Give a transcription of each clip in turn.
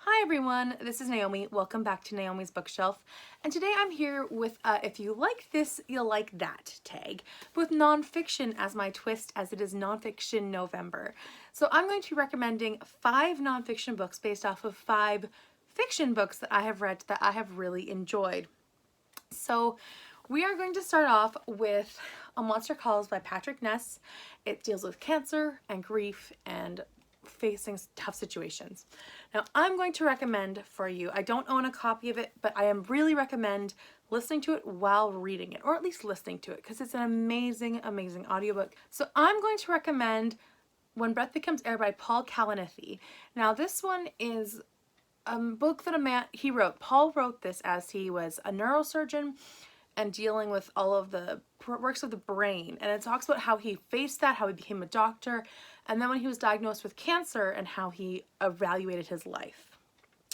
Hi everyone, this is Naomi. Welcome back to Naomi's Bookshelf. And today I'm here with if you like this, you'll like that tag, with nonfiction as my twist, as it is Nonfiction November. So I'm going to be recommending 5 nonfiction books based off of 5 fiction books that I have read that I have really enjoyed. So we are going to start off with A Monster Calls by Patrick Ness. It deals with cancer and grief and facing tough situations. Now I'm going to recommend for you, I don't own a copy of it, but I am really recommend listening to it while reading it, or at least listening to it, because it's an amazing, amazing audiobook. So I'm going to recommend When Breath Becomes Air by Paul Kalanithi. Now this one is a book that he wrote. Paul wrote this as he was a neurosurgeon and dealing with all of the works of the brain. And it talks about how he faced that, how he became a doctor, and then when he was diagnosed with cancer and how he evaluated his life.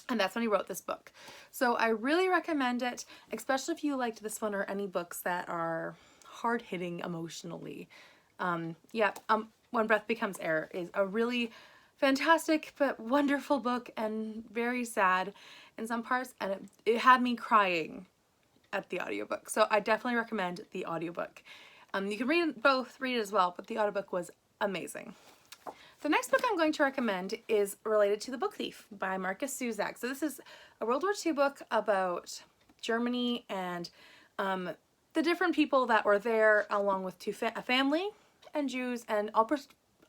And that's when he wrote this book. So I really recommend it, especially if you liked this one or any books that are hard-hitting emotionally. When Breath Becomes Air is a really fantastic but wonderful book and very sad in some parts, and it had me crying at the audiobook. So I definitely recommend the audiobook. You can read it as well, but the audiobook was amazing. The next book I'm going to recommend is related to The Book Thief by Markus Zusak. So this is a World War II book about Germany and the different people that were there, along with a family and Jews, and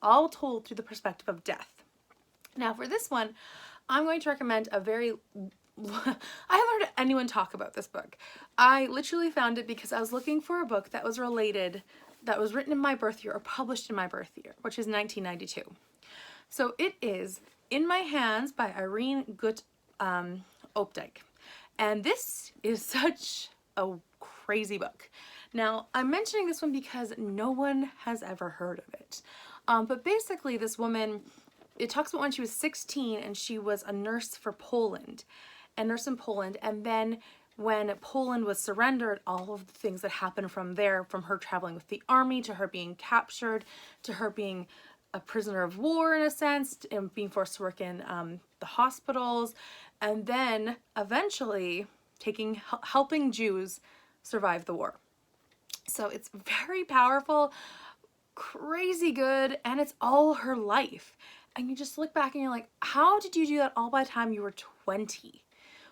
all told through the perspective of death. Now for this one, I'm going to recommend a very I haven't heard anyone talk about this book. I literally found it because I was looking for a book that was related, that was written in my birth year or published in my birth year, which is 1992. So it is In My Hands by Irene Opdyke. And this is such a crazy book. Now, I'm mentioning this one because no one has ever heard of it. But basically this woman, it talks about when she was 16 and she was a nurse for Poland. A nurse in Poland, and then when Poland was surrendered, all of the things that happened from there, from her traveling with the army to her being captured to her being a prisoner of war in a sense and being forced to work in the hospitals, and then eventually helping Jews survive the war. So it's very powerful, crazy good, and it's all her life. And you just look back and you're like, how did you do that all by the time you were 20?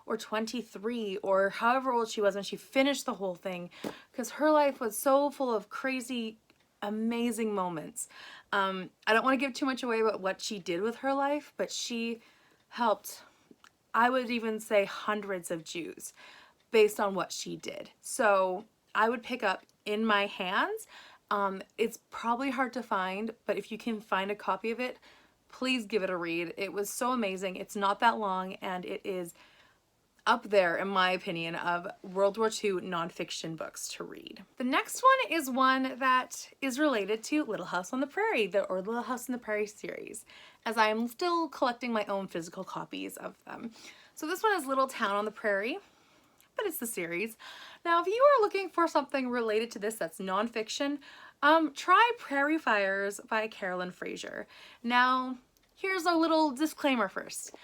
Or 23, or however old she was when she finished the whole thing, because her life was so full of crazy, amazing moments. I don't want to give too much away about what she did with her life, but she helped, I would even say, hundreds of Jews based on what she did. So I would pick up In My Hands. It's probably hard to find, but if you can find a copy of it, please give it a read. It was so amazing. It's not that long, and it is up there, in my opinion, of World War II nonfiction books to read. The next one is one that is related to Little House on the Prairie, or Little House on the Prairie series, as I am still collecting my own physical copies of them. So this one is Little Town on the Prairie, but it's the series. Now, if you are looking for something related to this that's nonfiction, try Prairie Fires by Carolyn Fraser. Now, here's a little disclaimer first.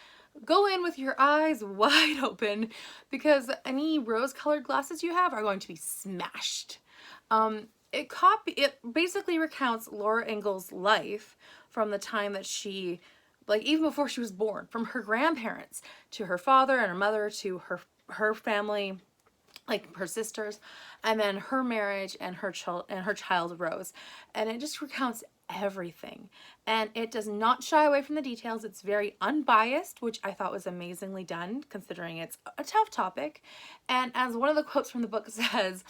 Go in with your eyes wide open, because any rose-colored glasses you have are going to be smashed. It basically recounts Laura Ingalls' life from the time that she, like even before she was born, from her grandparents to her father and her mother to her family, like her sisters, and then her marriage and her child Rose, and it just recounts everything, and it does not shy away from the details. It's very unbiased, which I thought was amazingly done considering it's a tough topic. And as one of the quotes from the book says,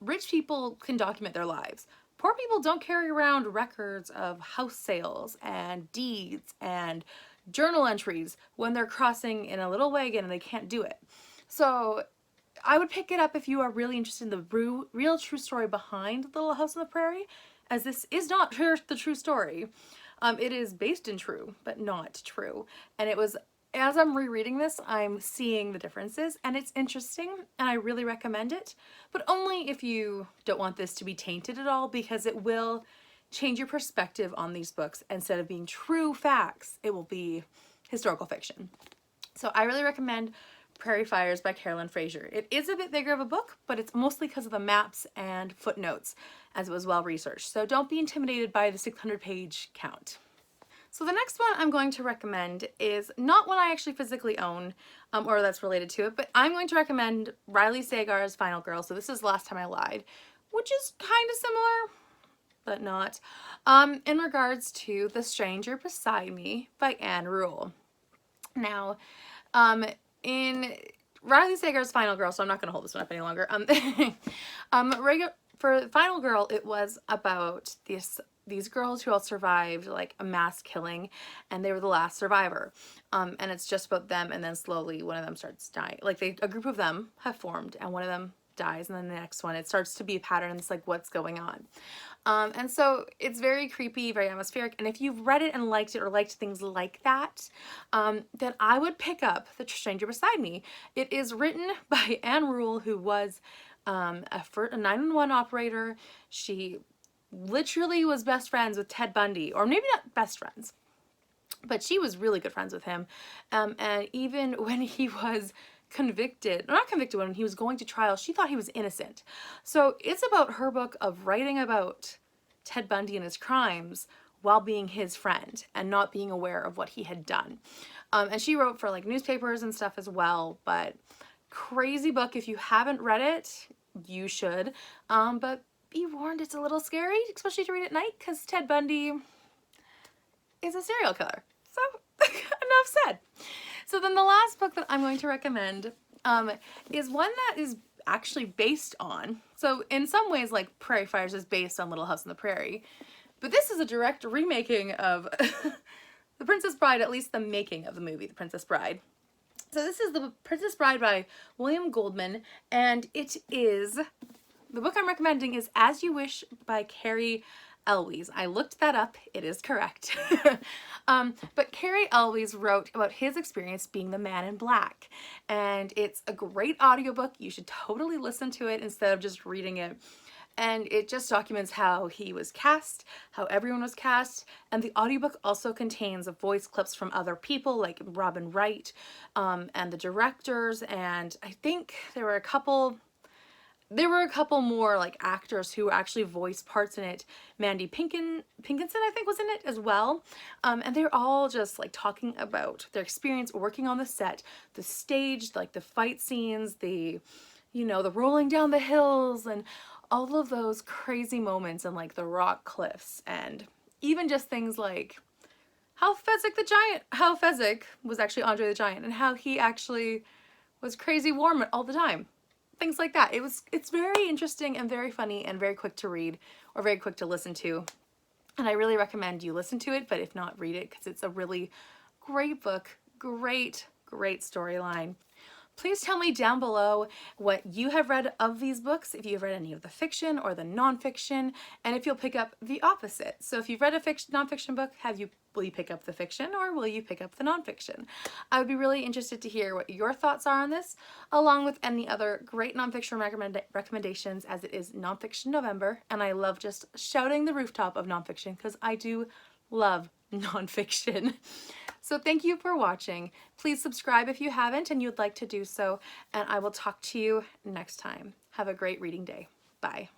rich people can document their lives. Poor people don't carry around records of house sales and deeds and journal entries when they're crossing in a little wagon and they can't do it. So I would pick it up if you are really interested in the real true story behind Little House on the Prairie, as this is not the true story. It is based in true, but not true. And it was, as I'm rereading this, I'm seeing the differences, and it's interesting, and I really recommend it, but only if you don't want this to be tainted at all, because it will change your perspective on these books. Instead of being true facts, it will be historical fiction. So I really recommend Prairie Fires by Carolyn Fraser. It is a bit bigger of a book, but it's mostly because of the maps and footnotes, as it was well researched. So don't be intimidated by the 600-page count. So the next one I'm going to recommend is not one I actually physically own, or that's related to it, but I'm going to recommend Riley Sagar's Final Girl. So this is Last Time I Lied, which is kind of similar, but not, in regards to The Stranger Beside Me by Anne Rule. Now, in Riley Sagar's Final Girl, so I'm not going to hold this one up any longer, for Final Girl, it was about these girls who all survived like a mass killing, and they were the last survivor. And it's just about them, and then slowly one of them starts dying. Like a group of them have formed, and one of them dies, and then the next one, it starts to be a pattern, and it's like, what's going on? And so it's very creepy, very atmospheric, and if you've read it and liked it, or liked things like that, then I would pick up The Stranger Beside Me. It is written by Anne Rule, who was a 911 operator. She literally was best friends with Ted Bundy, or maybe not best friends, but she was really good friends with him. And even when he was convicted, not convicted, when he was going to trial, she thought he was innocent. So it's about her book of writing about Ted Bundy and his crimes while being his friend and not being aware of what he had done. And she wrote for like newspapers and stuff as well, but crazy book. If you haven't read it, you should. But be warned, it's a little scary, especially to read at night, because Ted Bundy is a serial killer. So enough said. So then the last book that I'm going to recommend is one that is actually based on, so in some ways like Prairie Fires is based on Little House on the Prairie, but this is a direct remaking of The Princess Bride, at least the making of the movie The Princess Bride. So this is The Princess Bride by William Goldman, and it is, the book I'm recommending is As You Wish by Cary Elwes. I looked that up, it is correct. But Cary Elwes wrote about his experience being the man in black, and it's a great audiobook. You should totally listen to it instead of just reading it. And it just documents how he was cast, how everyone was cast, and the audiobook also contains voice clips from other people like Robin Wright, and the directors, and I think there were a couple more like actors who actually voiced parts in it. Mandy Pinkinson, I think, was in it as well. And they're all just like talking about their experience working on the set, the stage, like the fight scenes, the rolling down the hills, and all of those crazy moments, and like the rock cliffs, and even just things like how Fezzik was actually Andre the Giant, and how he actually was crazy warm all the time. Things like that. It's very interesting and very funny and very quick to read, or very quick to listen to. And I really recommend you listen to it, but if not, read it, because it's a really great book. Great storyline. Please tell me down below what you have read of these books, if you've read any of the fiction or the nonfiction, and if you'll pick up the opposite. So if you've read a nonfiction book, will you pick up the fiction, or will you pick up the nonfiction? I would be really interested to hear what your thoughts are on this, along with any other great nonfiction recommendations, as it is Nonfiction November, and I love just shouting the rooftop of nonfiction, because I do love nonfiction. So thank you for watching. Please subscribe if you haven't and you'd like to do so, and I will talk to you next time. Have a great reading day. Bye.